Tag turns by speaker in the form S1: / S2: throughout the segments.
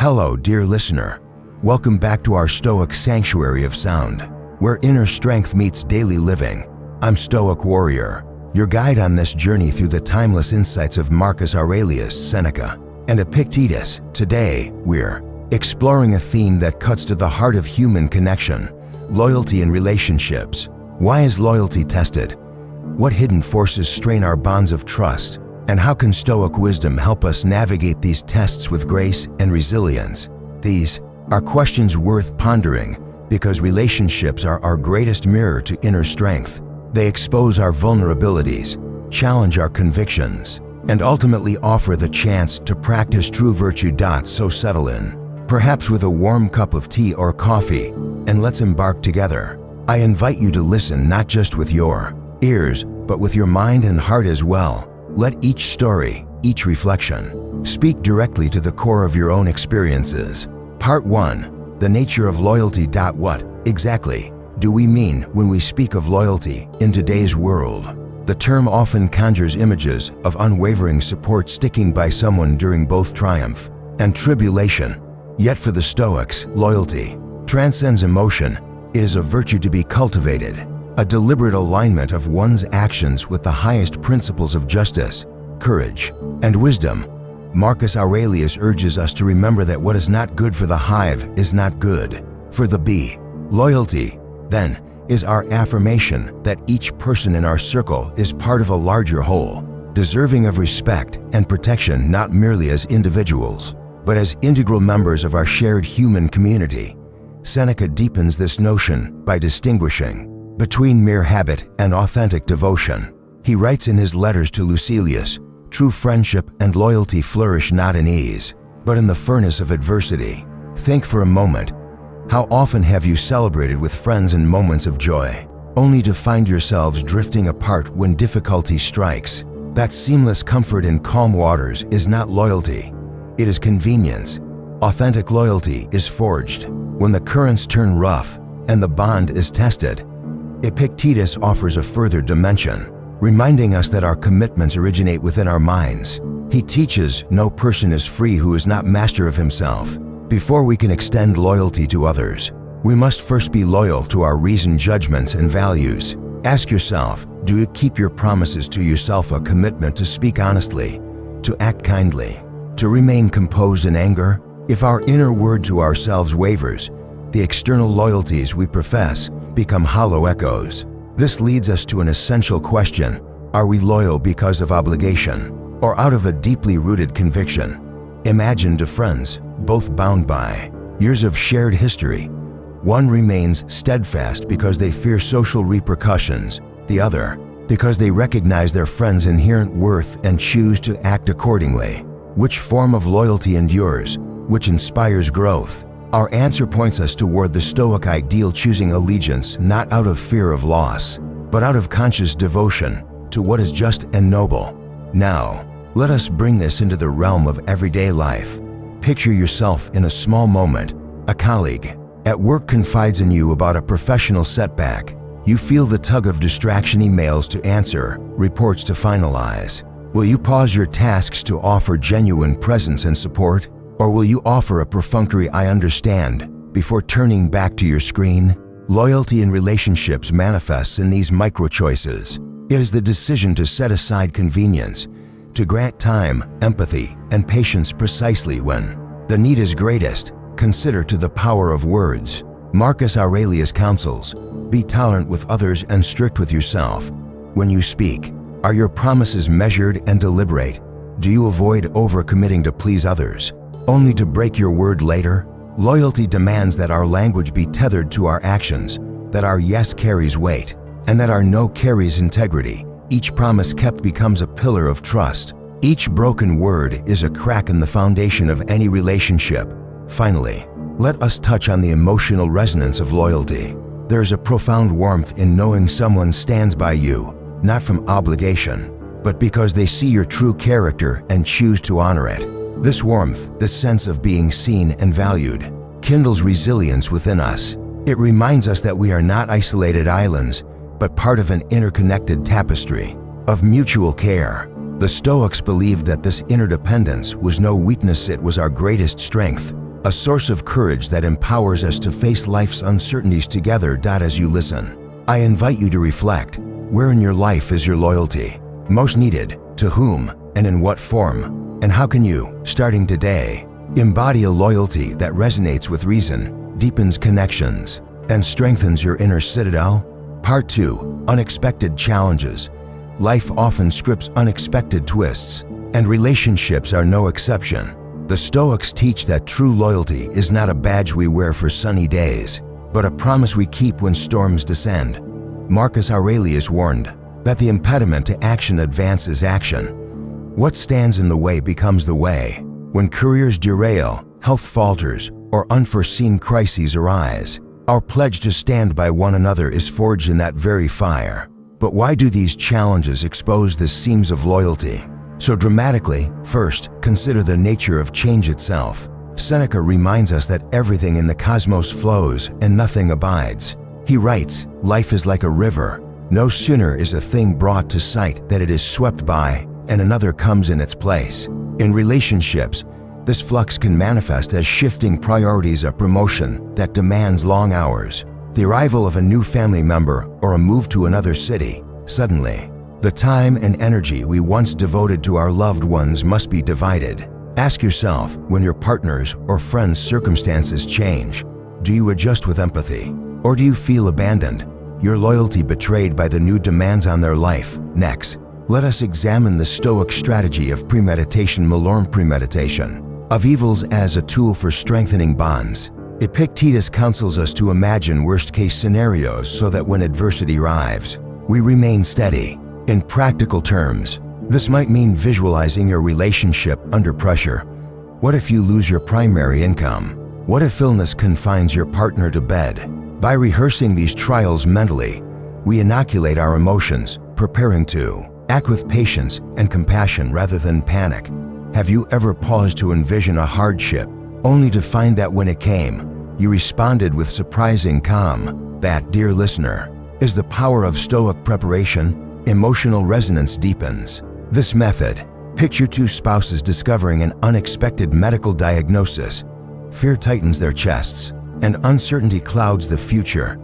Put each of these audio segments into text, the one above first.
S1: Hello, dear listener. Welcome back to our Stoic sanctuary of sound, where inner strength meets daily living. I'm Stoic Warrior, your guide on this journey through the timeless insights of Marcus Aurelius, Seneca, and Epictetus. Today, we're exploring a theme that cuts to the heart of human connection: loyalty in relationships. Why is loyalty tested? What hidden forces strain our bonds of trust? And how can Stoic wisdom help us navigate these tests with grace and resilience? These are questions worth pondering because relationships are our greatest mirror to inner strength. They expose our vulnerabilities, challenge our convictions, and ultimately offer the chance to practice true virtue. So settle in, perhaps with a warm cup of tea or coffee, and let's embark together. I invite you to listen not just with your ears, but with your mind and heart as well. Let each story, each reflection, speak directly to the core of your own experiences. Part 1. The nature of loyalty. What exactly do we mean when we speak of loyalty in today's world? The term often conjures images of unwavering support, sticking by someone during both triumph and tribulation. Yet for the Stoics, loyalty transcends emotion. It is a virtue to be cultivated, a deliberate alignment of one's actions with the highest principles of justice, courage, and wisdom. Marcus Aurelius urges us to remember that what is not good for the hive is not good for the bee. Loyalty, then, is our affirmation that each person in our circle is part of a larger whole, deserving of respect and protection not merely as individuals, but as integral members of our shared human community. Seneca deepens this notion by distinguishing between mere habit and authentic devotion. He writes in his letters to Lucilius, "True friendship and loyalty flourish not in ease, but in the furnace of adversity." Think for a moment. How often have you celebrated with friends in moments of joy, only to find yourselves drifting apart when difficulty strikes? That seamless comfort in calm waters is not loyalty. It is convenience. Authentic loyalty is forged when the currents turn rough and the bond is tested. Epictetus offers a further dimension, reminding us that our commitments originate within our minds. He teaches no person is free who is not master of himself. Before we can extend loyalty to others, we must first be loyal to our reasoned judgments and values. Ask yourself, do you keep your promises to yourself? A commitment to speak honestly, to act kindly, to remain composed in anger? If our inner word to ourselves wavers, the external loyalties we profess become hollow echoes. This leads us to an essential question: are we loyal because of obligation or out of a deeply rooted conviction? Imagine two friends, both bound by years of shared history. One remains steadfast because they fear social repercussions, the other because they recognize their friend's inherent worth and choose to act accordingly. Which form of loyalty endures? Which inspires growth? Our answer points us toward the Stoic ideal, choosing allegiance not out of fear of loss, but out of conscious devotion to what is just and noble. Now, let us bring this into the realm of everyday life. Picture yourself in a small moment. A colleague at work confides in you about a professional setback. You feel the tug of distraction: emails to answer, reports to finalize. Will you pause your tasks to offer genuine presence and support? Or will you offer a perfunctory "I understand" before turning back to your screen? Loyalty in relationships manifests in these micro-choices. It is the decision to set aside convenience, to grant time, empathy, and patience precisely when the need is greatest. Consider to the power of words. Marcus Aurelius counsels, be tolerant with others and strict with yourself. When you speak, are your promises measured and deliberate? Do you avoid overcommitting to please others, only to break your word later? Loyalty demands that our language be tethered to our actions, that our yes carries weight, and that our no carries integrity. Each promise kept becomes a pillar of trust. Each broken word is a crack in the foundation of any relationship. Finally, let us touch on the emotional resonance of loyalty. There is a profound warmth in knowing someone stands by you, not from obligation, but because they see your true character and choose to honor it. This warmth, this sense of being seen and valued, kindles resilience within us. It reminds us that we are not isolated islands, but part of an interconnected tapestry of mutual care. The Stoics believed that this interdependence was no weakness, it was our greatest strength. a source of courage that empowers us to face life's uncertainties together. As you listen, I invite you to reflect, where in your life is your loyalty most needed, to whom, and in what form? And how can you, starting today, embody a loyalty that resonates with reason, deepens connections, and strengthens your inner citadel? Part 2. Unexpected challenges. Life often scripts unexpected twists, and relationships are no exception. The Stoics teach that true loyalty is not a badge we wear for sunny days, but a promise we keep when storms descend. Marcus Aurelius warned that the impediment to action advances action. What stands in the way becomes the way. When careers derail, health falters, or unforeseen crises arise, our pledge to stand by one another is forged in that very fire. But why do these challenges expose the seams of loyalty so dramatically? First, consider the nature of change itself. Seneca reminds us that everything in the cosmos flows and nothing abides. He writes, "Life is like a river. No sooner is a thing brought to sight than it is swept by, and another comes in its place." In relationships, this flux can manifest as shifting priorities, a promotion that demands long hours, the arrival of a new family member, or a move to another city. Suddenly, the time and energy we once devoted to our loved ones must be divided. Ask yourself, when your partner's or friend's circumstances change, do you adjust with empathy, or do you feel abandoned, your loyalty betrayed by the new demands on their life? Next, let us examine the Stoic strategy of premeditation. Premeditation of evils as a tool for strengthening bonds. Epictetus counsels us to imagine worst-case scenarios so that when adversity arrives, we remain steady. In practical terms, this might mean visualizing your relationship under pressure. What if you lose your primary income? What if illness confines your partner to bed? By rehearsing these trials mentally, we inoculate our emotions, preparing to act with patience and compassion rather than panic. Have you ever paused to envision a hardship, only to find that when it came, you responded with surprising calm? That, dear listener, is the power of Stoic preparation. Emotional resonance deepens. This method, picture two spouses discovering an unexpected medical diagnosis. Fear tightens their chests, and uncertainty clouds the future.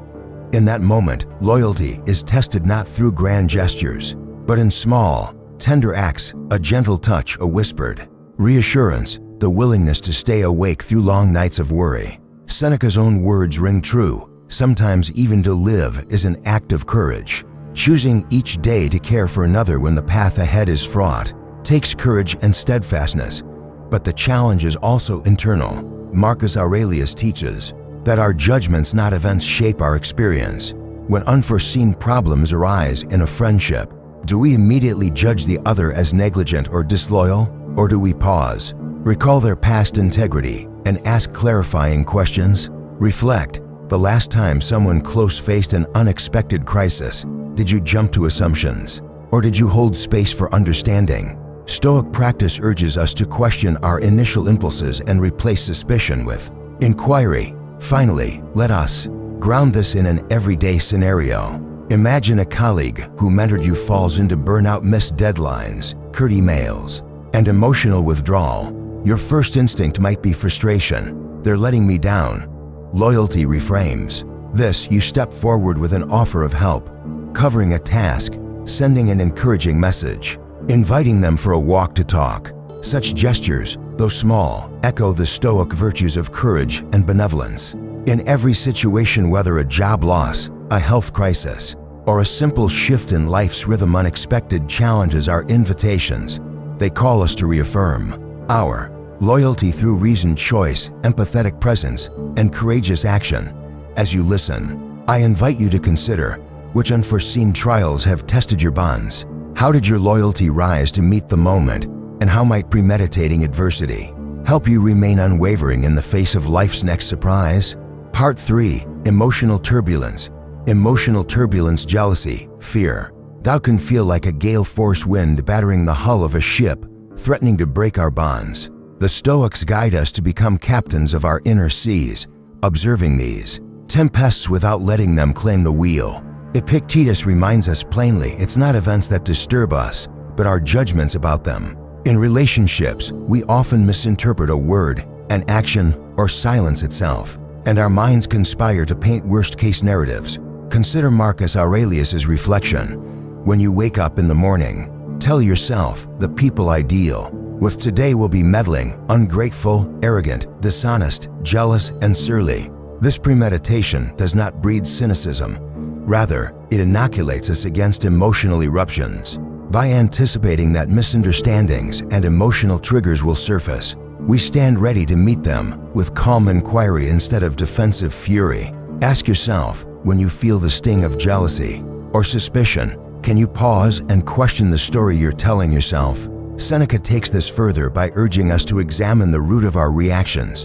S1: In that moment, loyalty is tested not through grand gestures, but in small, tender acts, a gentle touch, a whispered reassurance, the willingness to stay awake through long nights of worry. Seneca's own words ring true. Sometimes even to live is an act of courage. Choosing each day to care for another when the path ahead is fraught takes courage and steadfastness, but the challenge is also internal. Marcus Aurelius teaches that our judgments, not events, shape our experience. When unforeseen problems arise in a friendship, do we immediately judge the other as negligent or disloyal, or do we pause, recall their past integrity, and ask clarifying questions? Reflect. The last time someone close faced an unexpected crisis, did you jump to assumptions, or did you hold space for understanding? Stoic practice urges us to question our initial impulses and replace suspicion with inquiry. Finally, let us ground this in an everyday scenario. Imagine a colleague who mentored you falls into burnout, missed deadlines, curt emails, and emotional withdrawal. Your first instinct might be frustration. They're letting me down. Loyalty reframes this. You step forward with an offer of help, covering a task, sending an encouraging message, inviting them for a walk to talk. Such gestures, though small, echo the Stoic virtues of courage and benevolence. In every situation, whether a job loss, a health crisis, or a simple shift in life's rhythm, unexpected challenges are invitations. They call us to reaffirm our loyalty through reasoned choice, empathetic presence, and courageous action. As you listen, I invite you to consider which unforeseen trials have tested your bonds. How did your loyalty rise to meet the moment, and how might premeditating adversity help you remain unwavering in the face of life's next surprise? Part 3. Emotional turbulence. Emotional turbulence, jealousy, fear. Thou can feel like a gale-force wind battering the hull of a ship, threatening to break our bonds. The Stoics guide us to become captains of our inner seas, observing these tempests without letting them claim the wheel. Epictetus reminds us plainly, it's not events that disturb us, but our judgments about them. In relationships, we often misinterpret a word, an action, or silence itself, and our minds conspire to paint worst-case narratives. Consider Marcus Aurelius's reflection. When you wake up in the morning, tell yourself the people I deal with today will be meddling, ungrateful, arrogant, dishonest, jealous, and surly. This premeditation does not breed cynicism. Rather, it inoculates us against emotional eruptions. By anticipating that misunderstandings and emotional triggers will surface, we stand ready to meet them with calm inquiry instead of defensive fury. Ask yourself, when you feel the sting of jealousy or suspicion, can you pause and question the story you're telling yourself? Seneca takes this further by urging us to examine the root of our reactions.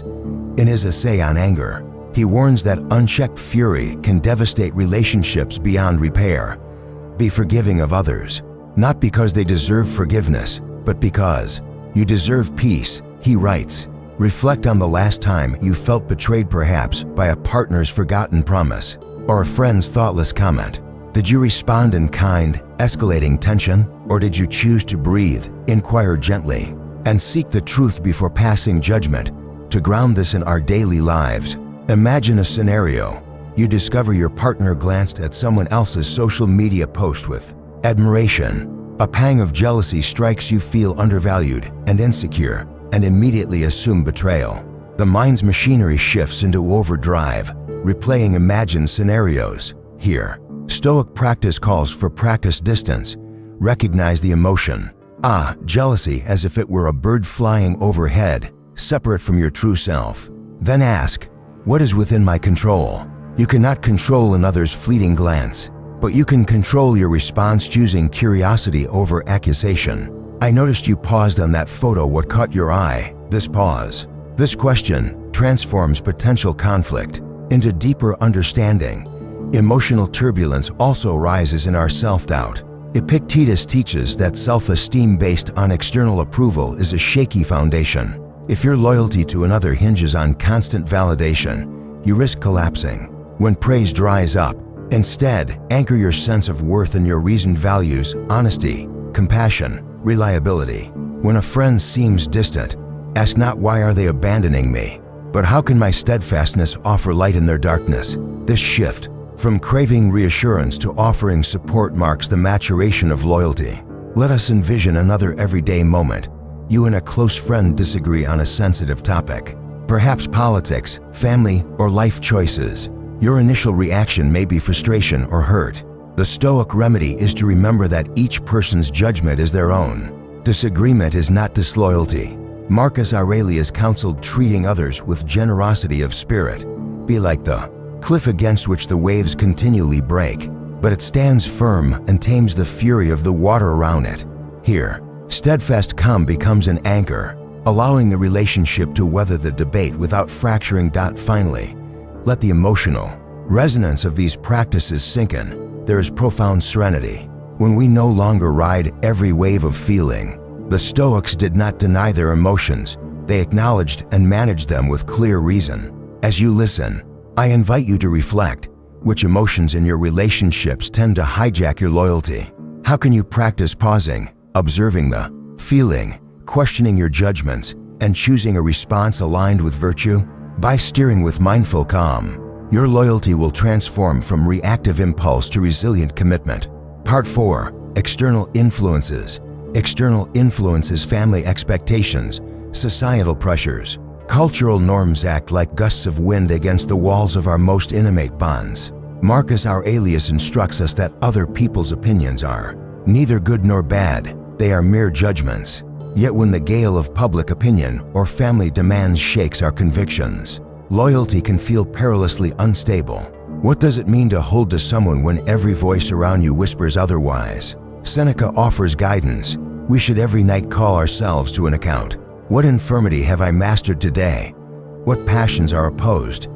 S1: In his essay on anger, he warns that unchecked fury can devastate relationships beyond repair. Be forgiving of others, not because they deserve forgiveness, but because you deserve peace, he writes. Reflect on the last time you felt betrayed, perhaps by a partner's forgotten promise or a friend's thoughtless comment. Did you respond in kind, escalating tension, or did you choose to breathe, inquire gently, and seek the truth before passing judgment? To ground this in our daily lives, imagine a scenario. You discover your partner glanced at someone else's social media post with admiration. A pang of jealousy strikes you, feel undervalued and insecure, and immediately assume betrayal. The mind's machinery shifts into overdrive, replaying imagined scenarios. Here, Stoic practice calls for practice distance. Recognize the emotion. Jealousy, as if it were a bird flying overhead, separate from your true self. Then ask, what is within my control? You cannot control another's fleeting glance, but you can control your response, choosing curiosity over accusation. I noticed you paused on that photo. What caught your eye? This pause, this question, transforms potential conflict into deeper understanding. Emotional turbulence also rises in our self-doubt. Epictetus teaches that self-esteem based on external approval is a shaky foundation. If your loyalty to another hinges on constant validation, you risk collapsing. When praise dries up, instead, anchor your sense of worth in your reasoned values: honesty, compassion, reliability. When a friend seems distant, ask not why are they abandoning me, but how can my steadfastness offer light in their darkness? This shift from craving reassurance to offering support marks the maturation of loyalty. Let us envision another everyday moment. You and a close friend disagree on a sensitive topic, perhaps politics, family, or life choices. Your initial reaction may be frustration or hurt. The Stoic remedy is to remember that each person's judgment is their own. Disagreement is not disloyalty. Marcus Aurelius counseled treating others with generosity of spirit. Be like the cliff against which the waves continually break, but it stands firm and tames the fury of the water around it. Here, steadfast calm becomes an anchor, allowing the relationship to weather the debate without fracturing. Finally, let the emotional resonance of these practices sink in. There is profound serenity when we no longer ride every wave of feeling. The Stoics did not deny their emotions, they acknowledged and managed them with clear reason. As you listen, I invite you to reflect, which emotions in your relationships tend to hijack your loyalty? How can you practice pausing, observing the feeling, questioning your judgments, and choosing a response aligned with virtue? By steering with mindful calm, your loyalty will transform from reactive impulse to resilient commitment. Part 4. External influences. External influences: family expectations, societal pressures. Cultural norms act like gusts of wind against the walls of our most intimate bonds. Marcus Aurelius instructs us that other people's opinions are neither good nor bad, they are mere judgments. Yet when the gale of public opinion or family demands shakes our convictions, loyalty can feel perilously unstable. What does it mean to hold to someone when every voice around you whispers otherwise? Seneca offers guidance. We should every night call ourselves to an account. What infirmity have I mastered today? What passions are opposed?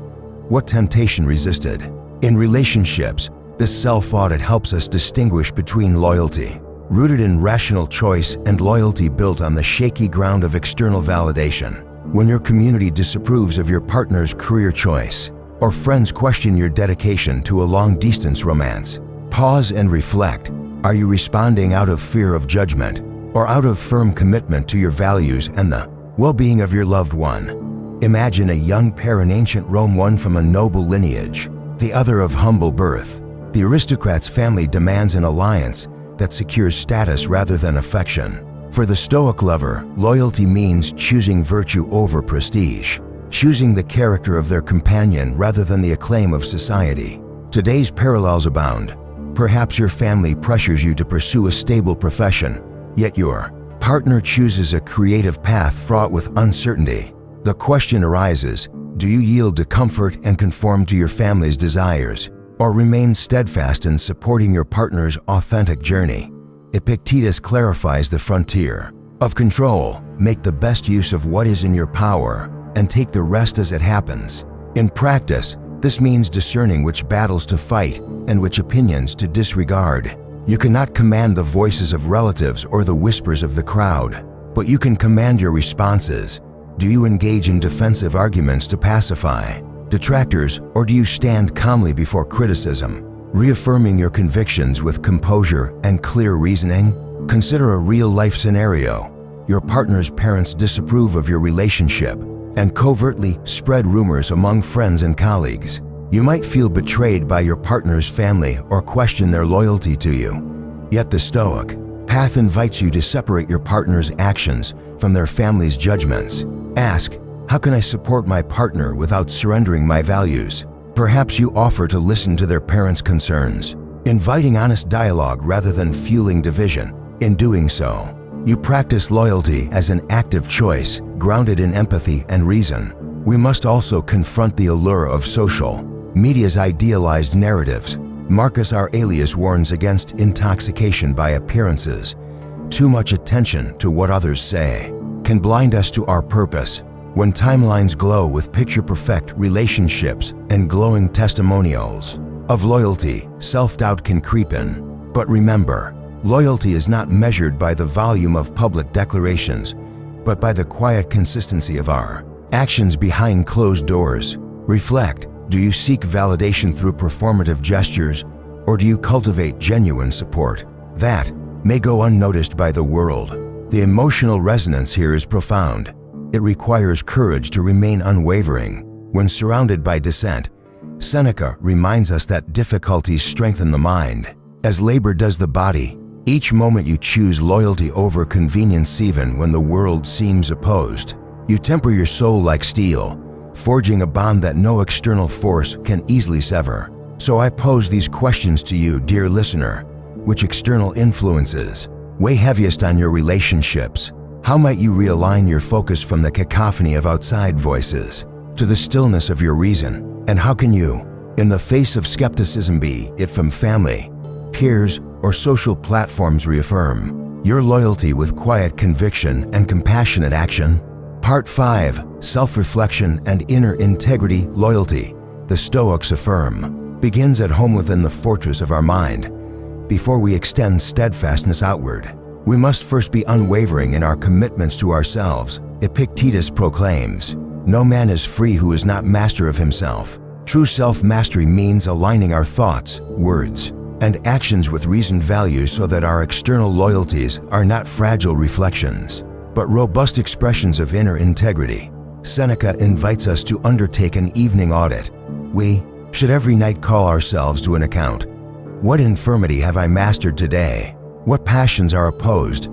S1: What temptation resisted? In relationships, this self-audit helps us distinguish between loyalty rooted in rational choice and loyalty built on the shaky ground of external validation. When your community disapproves of your partner's career choice, or friends question your dedication to a long-distance romance, pause and reflect. Are you responding out of fear of judgment, or out of firm commitment to your values and the well-being of your loved one? Imagine a young pair in ancient Rome, one from a noble lineage, the other of humble birth. The aristocrat's family demands an alliance that secures status rather than affection. For the Stoic lover, loyalty means choosing virtue over prestige, choosing the character of their companion rather than the acclaim of society. Today's parallels abound. Perhaps your family pressures you to pursue a stable profession, yet your partner chooses a creative path fraught with uncertainty. The question arises, do you yield to comfort and conform to your family's desires, or remain steadfast in supporting your partner's authentic journey? Epictetus clarifies the frontier of control. Make the best use of what is in your power and take the rest as it happens. In practice, this means discerning which battles to fight and which opinions to disregard. You cannot command the voices of relatives or the whispers of the crowd, but you can command your responses. Do you engage in defensive arguments to pacify detractors, or do you stand calmly before criticism, reaffirming your convictions with composure and clear reasoning? Consider a real-life scenario. Your partner's parents disapprove of your relationship and covertly spread rumors among friends and colleagues. You might feel betrayed by your partner's family or question their loyalty to you. Yet the Stoic path invites you to separate your partner's actions from their family's judgments. Ask, how can I support my partner without surrendering my values? Perhaps you offer to listen to their parents' concerns, inviting honest dialogue rather than fueling division. In doing so, you practice loyalty as an active choice, grounded in empathy and reason. We must also confront the allure of social media's idealized narratives. Marcus Aurelius warns against intoxication by appearances. Too much attention to what others say can blind us to our purpose. When timelines glow with picture-perfect relationships and glowing testimonials of loyalty, self-doubt can creep in. But remember, loyalty is not measured by the volume of public declarations, but by the quiet consistency of our actions behind closed doors. Reflect, do you seek validation through performative gestures, or do you cultivate genuine support that may go unnoticed by the world? The emotional resonance here is profound. It requires courage to remain unwavering when surrounded by dissent. Seneca reminds us that difficulties strengthen the mind, as labor does the body. Each moment you choose loyalty over convenience, even when the world seems opposed, you temper your soul like steel, forging a bond that no external force can easily sever. So I pose these questions to you, dear listener. Which external influences weigh heaviest on your relationships? How might you realign your focus from the cacophony of outside voices to the stillness of your reason? And how can you, in the face of skepticism, be it from family, peers, or social platforms, reaffirm your loyalty with quiet conviction and compassionate action? Part 5. Self-reflection and inner integrity. Loyalty, the Stoics affirm, begins at home within the fortress of our mind. Before we extend steadfastness outward, we must first be unwavering in our commitments to ourselves. Epictetus proclaims, "No man is free who is not master of himself." True self-mastery means aligning our thoughts, words, and actions with reasoned values so that our external loyalties are not fragile reflections, but robust expressions of inner integrity. Seneca invites us to undertake an evening audit. We should every night call ourselves to an account. What infirmity have I mastered today? What passions are opposed?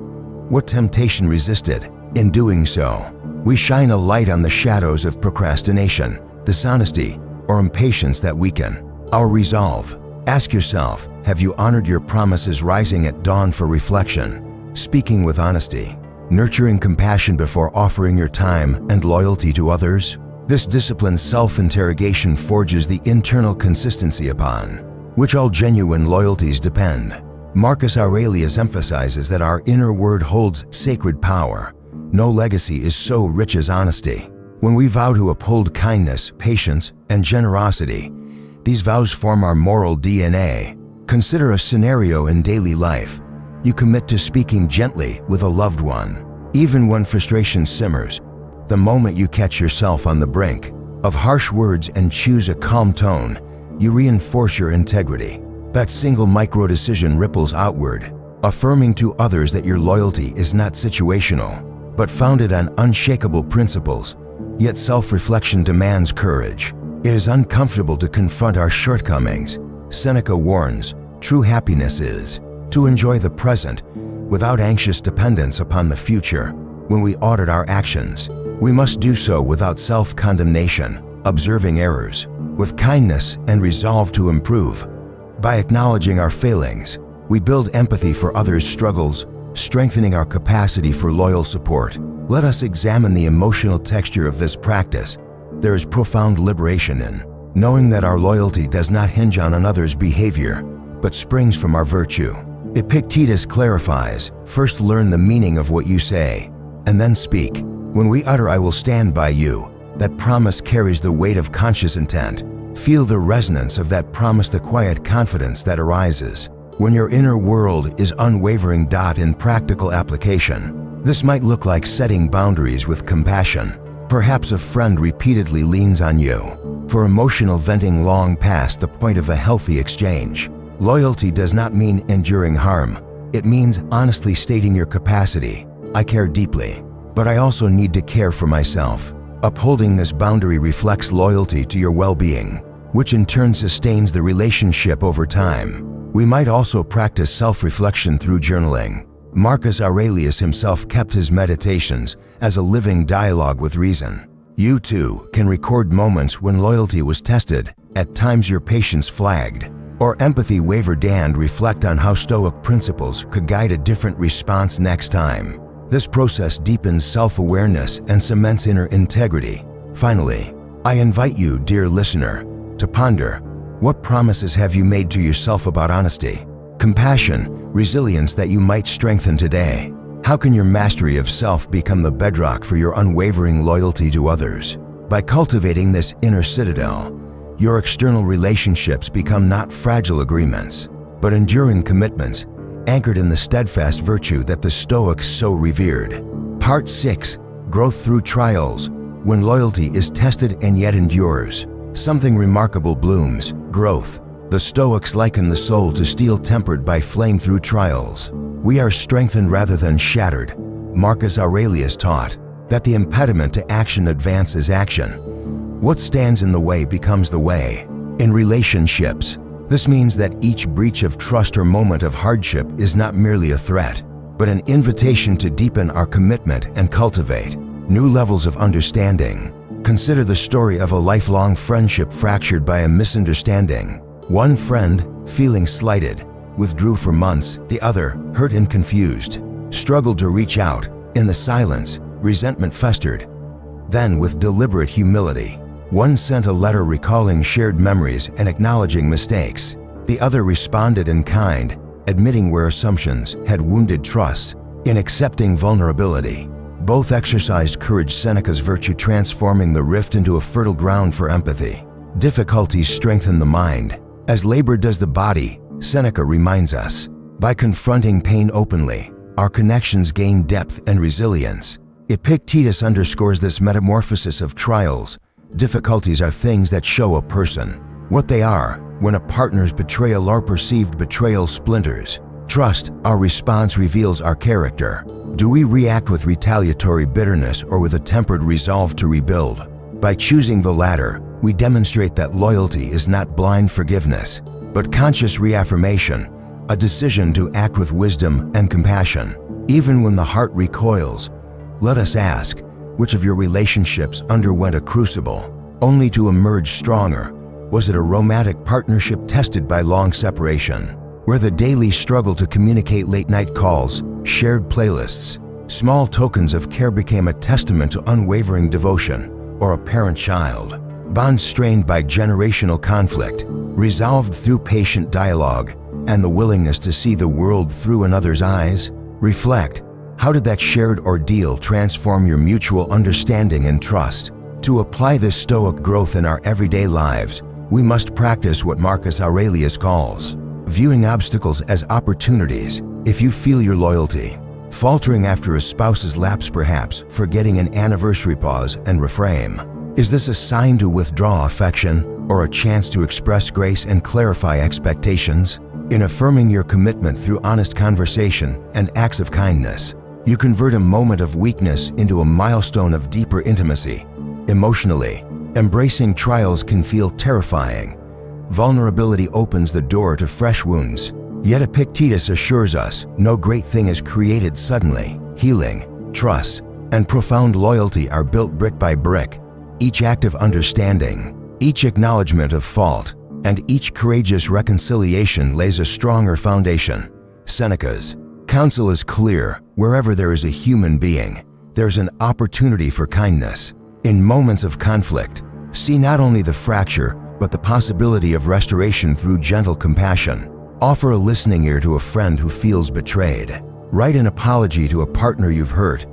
S1: What temptation resisted? In doing so, we shine a light on the shadows of procrastination, dishonesty, or impatience that weaken our resolve. Ask yourself, have you honored your promises? Rising at dawn for reflection, speaking with honesty, nurturing compassion before offering your time and loyalty to others? This disciplined self-interrogation forges the internal consistency upon which all genuine loyalties depend. Marcus Aurelius emphasizes that our inner word holds sacred power. No legacy is so rich as honesty. When we vow to uphold kindness, patience, and generosity, these vows form our moral DNA. Consider a scenario in daily life. You commit to speaking gently with a loved one, even when frustration simmers. The moment you catch yourself on the brink of harsh words and choose a calm tone, you reinforce your integrity. That single micro-decision ripples outward, affirming to others that your loyalty is not situational, but founded on unshakable principles. Yet self-reflection demands courage. It is uncomfortable to confront our shortcomings. Seneca warns, true happiness is to enjoy the present without anxious dependence upon the future. When we audit our actions, we must do so without self-condemnation, observing errors with kindness and resolve to improve. By acknowledging our failings, we build empathy for others' struggles, strengthening our capacity for loyal support. Let us examine the emotional texture of this practice. There is profound liberation in knowing that our loyalty does not hinge on another's behavior, but springs from our virtue. Epictetus clarifies, first learn the meaning of what you say, and then speak. When we utter "I will stand by you," that promise carries the weight of conscious intent. Feel the resonance of that promise, the quiet confidence that arises when your inner world is unwavering. In practical application, this might look like setting boundaries with compassion. Perhaps a friend repeatedly leans on you for emotional venting long past the point of a healthy exchange. Loyalty does not mean enduring harm. It means honestly stating your capacity. I care deeply, but I also need to care for myself. Upholding this boundary reflects loyalty to your well-being, which in turn sustains the relationship over time. We might also practice self-reflection through journaling. Marcus Aurelius himself kept his meditations as a living dialogue with reason. You too can record moments when loyalty was tested, at times your patience flagged, or empathy wavered, and reflect on how Stoic principles could guide a different response next time. This process deepens self-awareness and cements inner integrity. Finally, I invite you, dear listener, to ponder, what promises have you made to yourself about honesty, compassion, resilience that you might strengthen today? How can your mastery of self become the bedrock for your unwavering loyalty to others? By cultivating this inner citadel, your external relationships become not fragile agreements, but enduring commitments anchored in the steadfast virtue that the Stoics so revered. Part 6. Growth through trials. When loyalty is tested and yet endures, something remarkable blooms: growth. The Stoics liken the soul to steel tempered by flame through trials. We are strengthened rather than shattered. Marcus Aurelius taught that the impediment to action advances action. What stands in the way becomes the way. In relationships, this means that each breach of trust or moment of hardship is not merely a threat, but an invitation to deepen our commitment and cultivate new levels of understanding. Consider the story of a lifelong friendship fractured by a misunderstanding. One friend, feeling slighted, withdrew for months. The other, hurt and confused, struggled to reach out. In the silence, resentment festered. Then, with deliberate humility, one sent a letter recalling shared memories and acknowledging mistakes. The other responded in kind, admitting where assumptions had wounded trust. In accepting vulnerability, both exercised courage, Seneca's virtue transforming the rift into a fertile ground for empathy. Difficulties strengthen the mind, as labor does the body, Seneca reminds us. By confronting pain openly, our connections gain depth and resilience. Epictetus underscores this metamorphosis of trials. Difficulties are things that show a person what they are. When a partner's betrayal or perceived betrayal splinters trust, our response reveals our character. Do we react with retaliatory bitterness or with a tempered resolve to rebuild? By choosing the latter, we demonstrate that loyalty is not blind forgiveness, but conscious reaffirmation, a decision to act with wisdom and compassion. Even when the heart recoils, let us ask, which of your relationships underwent a crucible, only to emerge stronger? Was it a romantic partnership tested by long separation, where the daily struggle to communicate, late-night calls, shared playlists, small tokens of care became a testament to unwavering devotion? Or a parent-child bond strained by generational conflict, resolved through patient dialogue and the willingness to see the world through another's eyes? Reflect. How did that shared ordeal transform your mutual understanding and trust? To apply this Stoic growth in our everyday lives, we must practice what Marcus Aurelius calls viewing obstacles as opportunities. If you feel your loyalty faltering after a spouse's lapse, perhaps forgetting an anniversary, pause and reframe. Is this a sign to withdraw affection or a chance to express grace and clarify expectations? In affirming your commitment through honest conversation and acts of kindness, you convert a moment of weakness into a milestone of deeper intimacy. Emotionally, embracing trials can feel terrifying. Vulnerability opens the door to fresh wounds. Yet Epictetus assures us no great thing is created suddenly. Healing, trust, and profound loyalty are built brick by brick. Each act of understanding, each acknowledgement of fault, and each courageous reconciliation lays a stronger foundation. Seneca's counsel is clear: wherever there is a human being, there's an opportunity for kindness. In moments of conflict, see not only the fracture, but the possibility of restoration through gentle compassion. Offer a listening ear to a friend who feels betrayed. Write an apology to a partner you've hurt,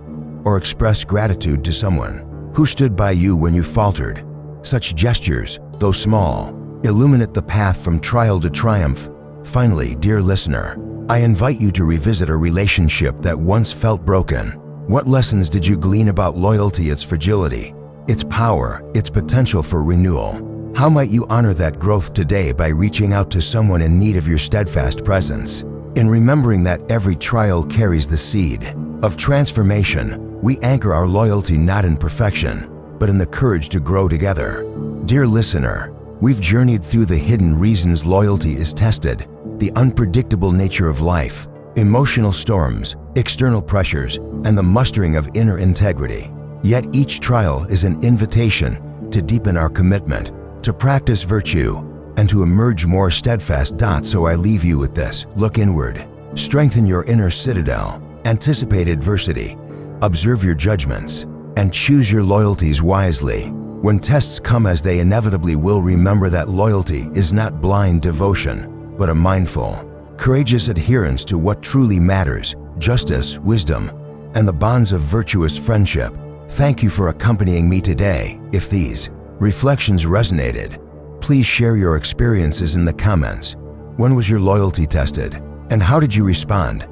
S1: or express gratitude to someone who stood by you when you faltered. Such gestures, though small, illuminate the path from trial to triumph. Finally, dear listener, I invite you to revisit a relationship that once felt broken. What lessons did you glean about loyalty, its fragility, its power, its potential for renewal? How might you honor that growth today by reaching out to someone in need of your steadfast presence? In remembering that every trial carries the seed of transformation, we anchor our loyalty not in perfection, but in the courage to grow together. Dear listener, we've journeyed through the hidden reasons loyalty is tested, the unpredictable nature of life, emotional storms, external pressures, and the mustering of inner integrity. Yet each trial is an invitation to deepen our commitment, to practice virtue, and to emerge more steadfast. So I leave you with this: look inward, strengthen your inner citadel, anticipate adversity, observe your judgments, and choose your loyalties wisely. When tests come, as they inevitably will, remember that loyalty is not blind devotion, but a mindful, courageous adherence to what truly matters: justice, wisdom, and the bonds of virtuous friendship. Thank you for accompanying me today. If these reflections resonated, please share your experiences in the comments. When was your loyalty tested, and how did you respond?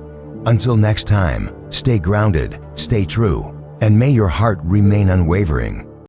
S1: Until next time, stay grounded, stay true, and may your heart remain unwavering.